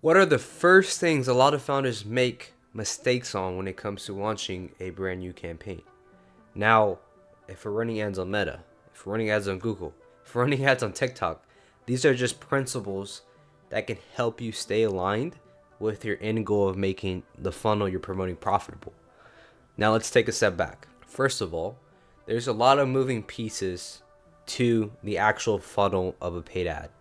What are the first things a lot of founders make mistakes on when it comes to launching a brand new campaign? Now, if we're running ads on Meta, if we're running ads on Google, if we're running ads on TikTok, these are just principles that can help you stay aligned with your end goal of making the funnel you're promoting profitable. Now, let's take a step back. First of all, there's a lot of moving pieces to the actual funnel of a paid ad.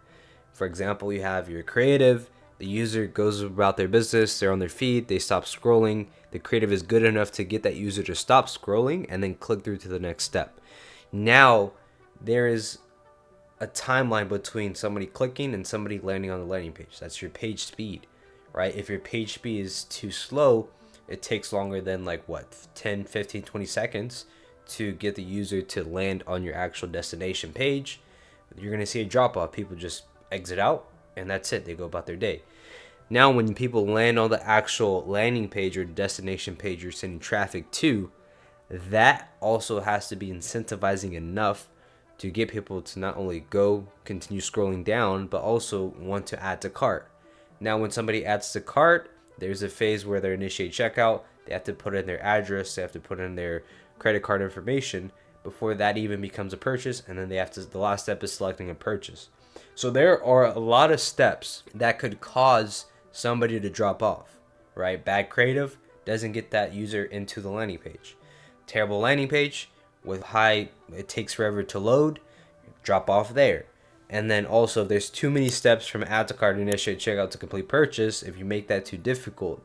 For example, you have your creative. The user goes about their business, they're on their feed, they stop scrolling. The creative is good enough to get that user to stop scrolling and then click through to the next step. Now, there is a timeline between somebody clicking and somebody landing on the landing page. That's your page speed, right? If your page speed is too slow, it takes longer than 10, 15, 20 seconds to get the user to land on your actual destination page. You're going to see a drop off. People just exit out, and that's it. They go about their day. Now, when people land on the actual landing page or destination page you're sending traffic to, that also has to be incentivizing enough to get people to not only go continue scrolling down, but also want to add to cart. Now, when somebody adds to cart, there's a phase where they initiate checkout. They have to put in their address. They have to put in their credit card information before that even becomes a purchase. And then the last step is selecting a purchase. So there are a lot of steps that could cause somebody to drop off, right? Bad creative doesn't get that user into the landing page. Terrible landing page with it takes forever to load, drop off there. And then also, if there's too many steps from add to cart, initiate checkout to complete purchase, if you make that too difficult,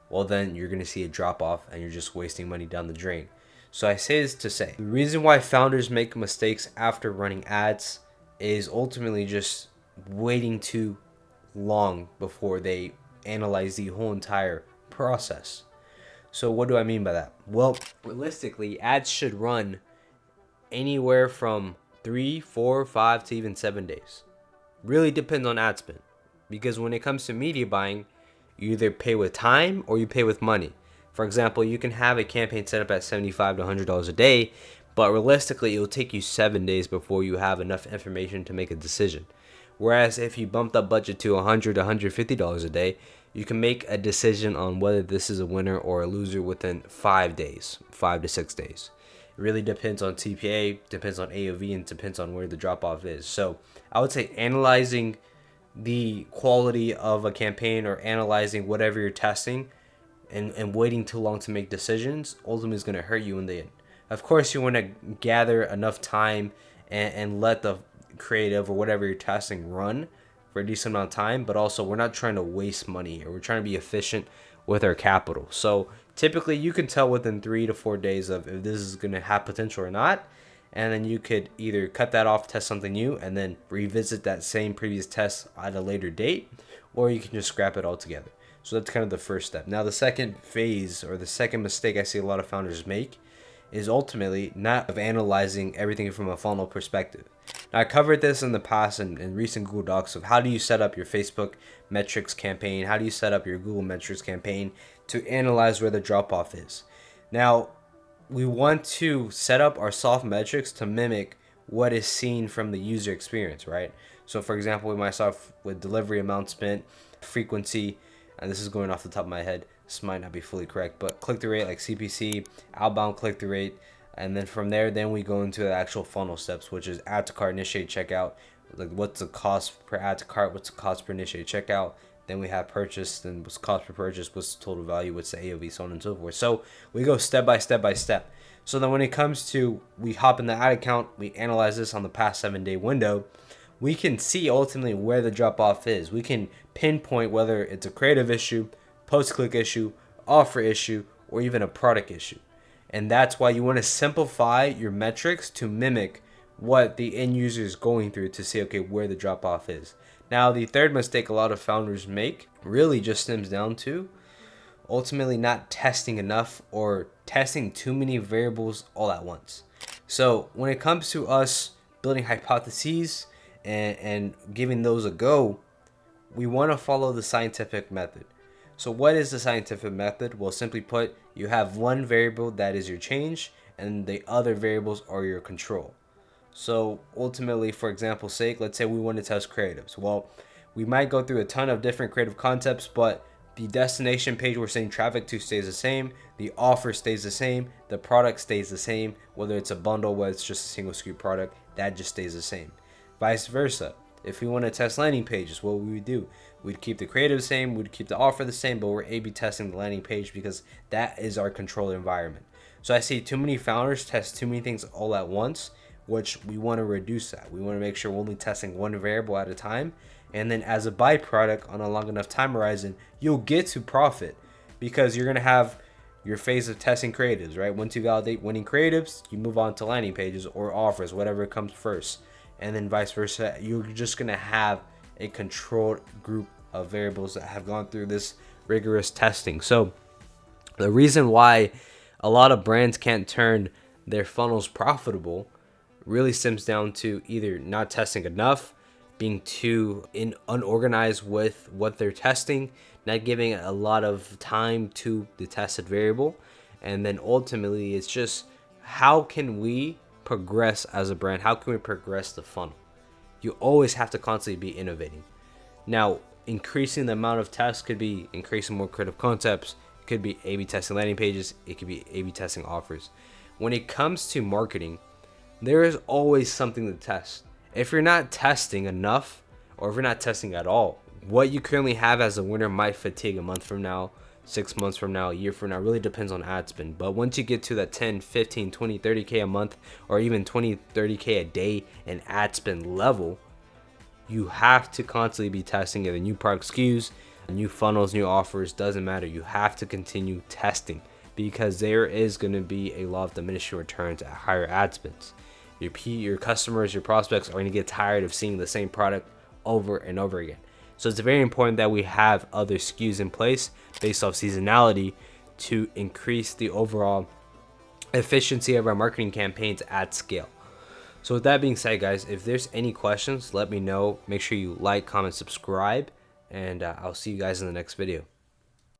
well, then you're going to see a drop off and you're just wasting money down the drain. So I say this to say, the reason why founders make mistakes after running ads is ultimately just waiting too long before they analyze the whole entire process. So what do I mean by that? Well, realistically, ads should run anywhere from 3, 4, 5 to even 7 days. Really depends on ad spend. Because when it comes to media buying, you either pay with time or you pay with money. For example, you can have a campaign set up at $75 to $100 a day, but realistically, it will take you 7 days before you have enough information to make a decision. Whereas if you bumped up budget to $100 to $150 a day, you can make a decision on whether this is a winner or a loser within 5 days, 5 to 6 days. It really depends on TPA, depends on AOV, and depends on where the drop off is. So I would say analyzing the quality of a campaign or analyzing whatever you're testing and waiting too long to make decisions ultimately is going to hurt you in the end. Of course, you want to gather enough time and let the creative or whatever you're testing run for a decent amount of time, but also we're not trying to waste money here. We're trying to be efficient with our capital. So typically you can tell within 3 to 4 days of if this is going to have potential or not. And then you could either cut that off, test something new, and then revisit that same previous test at a later date, or you can just scrap it altogether. So that's kind of the first step. Now, the second phase or the second mistake I see a lot of founders make is ultimately not of analyzing everything from a funnel perspective. Now, I covered this in the past in recent Google Docs of how do you set up your Facebook metrics campaign, how do you set up your Google metrics campaign to analyze where the drop-off is. Now, we want to set up our soft metrics to mimic what is seen from the user experience, right? So for example, with myself, with delivery amount spent, frequency, and this is going off the top of my head, this might not be fully correct, but click-through rate like CPC, outbound click-through rate, and then from there, then we go into the actual funnel steps, which is add to cart, initiate checkout, like what's the cost per add to cart, what's the cost per initiate checkout, then we have purchase, then what's cost per purchase, what's the total value, what's the AOV, so on and so forth. So we go step by step by step. So then when it comes to, we hop in the ad account, we analyze this on the past 7-day window, we can see ultimately where the drop off is. We can pinpoint whether it's a creative issue, post-click issue, offer issue, or even a product issue. And that's why you want to simplify your metrics to mimic what the end user is going through to see, okay, where the drop off is. Now, the third mistake a lot of founders make really just stems down to ultimately not testing enough or testing too many variables all at once. So when it comes to us building hypotheses and giving those a go, we want to follow the scientific method. So what is the scientific method? Well, simply put, you have one variable that is your change and the other variables are your control. So ultimately, for example's sake, let's say we want to test creatives. Well, We might go through a ton of different creative concepts, but the destination page we're sending traffic to stays the same. The offer stays the same. The product stays the same. Whether it's a bundle, whether it's just a single SKU product, that just stays the same. Vice versa. If we want to test landing pages, what we would do, we'd keep the creative the same, we'd keep the offer the same, but we're A/B testing the landing page because that is our controlled environment. So I see too many founders test too many things all at once, which we want to reduce that. We want to make sure we're only testing one variable at a time. And then as a byproduct on a long enough time horizon, you'll get to profit because you're going to have your phase of testing creatives, right? Once you validate winning creatives, you move on to landing pages or offers, whatever comes first. And then vice versa. You're just going to have a controlled group of variables that have gone through this rigorous testing. So the reason why a lot of brands can't turn their funnels profitable really stems down to either not testing enough, being too unorganized with what they're testing, not giving a lot of time to the tested variable, and then ultimately it's just how can we progress as a brand? How can we progress the funnel? You always have to constantly be innovating. Now, increasing the amount of tests could be increasing more creative concepts, it could be A/B testing landing pages, it could be A/B testing offers. When it comes to marketing, there is always something to test. If you're not testing enough, or if you're not testing at all, what you currently have as a winner might fatigue a month from now, 6 months from now, a year from now. It really depends on ad spend. But once you get to that 10, 15, 20, 30K a month, or even 20, 30K a day in ad spend level, you have to constantly be testing either new product SKUs, new funnels, new offers, doesn't matter. You have to continue testing because there is going to be a lot of diminishing returns at higher ad spends. Your customers, your prospects are going to get tired of seeing the same product over and over again. So it's very important that we have other SKUs in place based off seasonality to increase the overall efficiency of our marketing campaigns at scale. So with that being said, guys, if there's any questions, let me know. Make sure you like, comment, subscribe, and I'll see you guys in the next video.